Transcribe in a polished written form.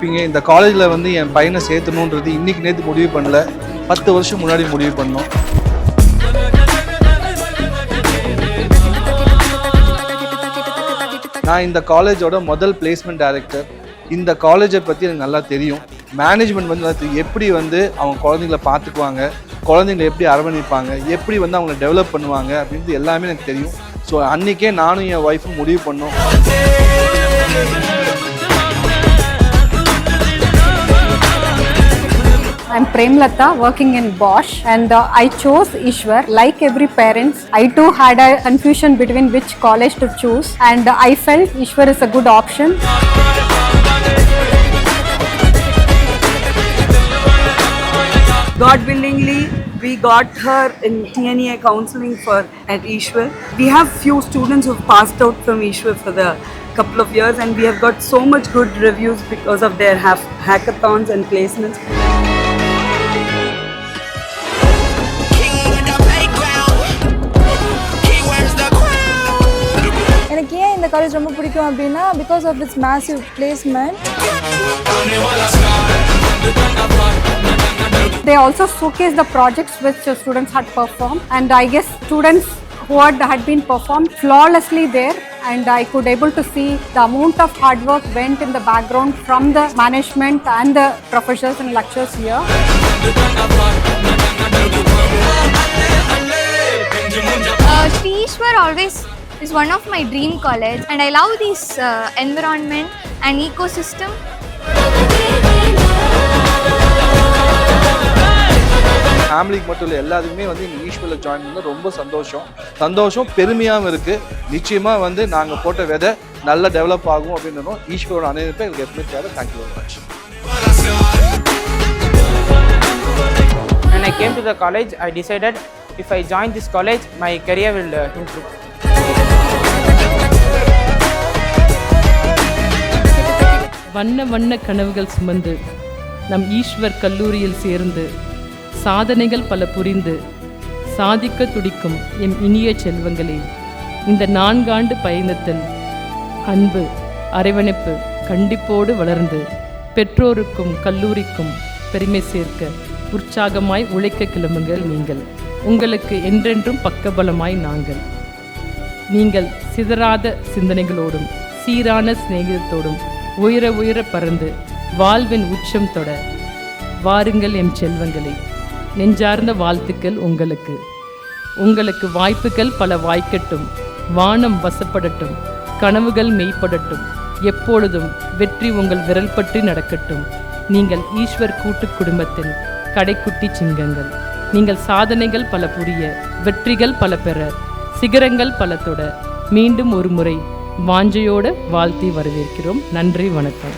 இந்த காலேஜில் வந்து என் பையனை சேர்த்தணுன்றது இன்னைக்கு நேற்று முடிவு பண்ணல, 10 வருஷம் முன்னாடி முடிவு பண்ணோம். நான் இந்த காலேஜோட முதல் பிளேஸ்மெண்ட் டைரக்டர். இந்த காலேஜை பற்றி எனக்கு நல்லா தெரியும். மேனேஜ்மெண்ட் வந்து எப்படி வந்து அவங்க குழந்தைங்களை பார்த்துக்குவாங்க, குழந்தைங்களை எப்படி அரவணைப்பாங்க, எப்படி வந்து அவங்கள டெவலப் பண்ணுவாங்க அப்படின்றது எல்லாமே எனக்கு தெரியும். ஸோ அன்றைக்கே நானும் என் ஒய்ஃபும் முடிவு பண்ணோம். I'm Premlata, working in Bosch, and I chose Ishwar. Like every parent, I too had a confusion between which college to choose, and I felt Ishwar is a good option. God willingly, we got her in TNEA counseling at Ishwar. We have few students who've passed out from Ishwar for the couple of years, and we have got so much good reviews because of their hackathons and placements. எனக்கு ஏன் இந்த college ரொம்ப பிடிக்கும் அப்படின்னா because of its massive placement. They also showcase the projects which students had performed, and I guess students who had been performed flawlessly there, and I could able to see the amount of hard work went in the background from the management and the professors and lecturers here. Sri Ishwar always is one of my dream college, and I love this environment and ecosystem. ஃபேமிலிக்கு மட்டும் இல்லை, எல்லாத்துக்குமே வந்து இங்கே ஈஸ்வரில் join பண்ண ரொம்ப சந்தோஷம் பெருமையாகவும் இருக்குது. நிச்சயமாக வந்து நாங்கள் போட்ட விதை நல்லா டெவலப் ஆகும் அப்படின்றதும் ஈஸ்வரோட அனைவருக்கும் எங்களுக்கு எப்பவுமே தேவை. Thank you very much. When I came to the college, I decided if I join this college, my career will improve. வண்ண கனவுகள் சுமந்து நம் ஈஸ்வர் கல்லூரியில் சேர்ந்து சாதனைகள் பல புரிந்து சாதிக்க துடிக்கும் எம் இனிய செல்வங்களே, இந்த 4 ஆண்டு பயணத்தில் அன்பு அரவணைப்பு கண்டிப்போடு வளர்ந்து பெற்றோருக்கும் கல்லூரிக்கும் பெருமை சேர்க்க உற்சாகமாய் உழைக்க கிளம்புங்கள். நீங்கள் உங்களுக்கு என்றென்றும் பக்கபலமாய் நாங்கள். நீங்கள் சிதறாத சிந்தனைகளோடும் சீரான சிநேகிதத்தோடும் உயர பறந்து வாழ்வின் உச்சம் தொட வாருங்கள் எம் செல்வங்களே. நெஞ்சார்ந்த வாழ்த்துக்கள் உங்களுக்கு வாய்ப்புகள் பல வாய்க்கட்டும், வானம் வசப்படட்டும், கனவுகள் மெய்ப்படட்டும், எப்பொழுதும் வெற்றி உங்கள் விரல் பற்றி நடக்கட்டும். நீங்கள் ஈஸ்வர் கூட்டு குடும்பத்தின் கடைக்குட்டி சிங்கங்கள். நீங்கள் சாதனைகள் பல புரிய, வெற்றிகள் பல பெற, சிகரங்கள் பல தொட மீண்டும் ஒரு முறை வாஞ்சையோடு வாழ்த்தி வரவேற்கிறோம். நன்றி, வணக்கம்.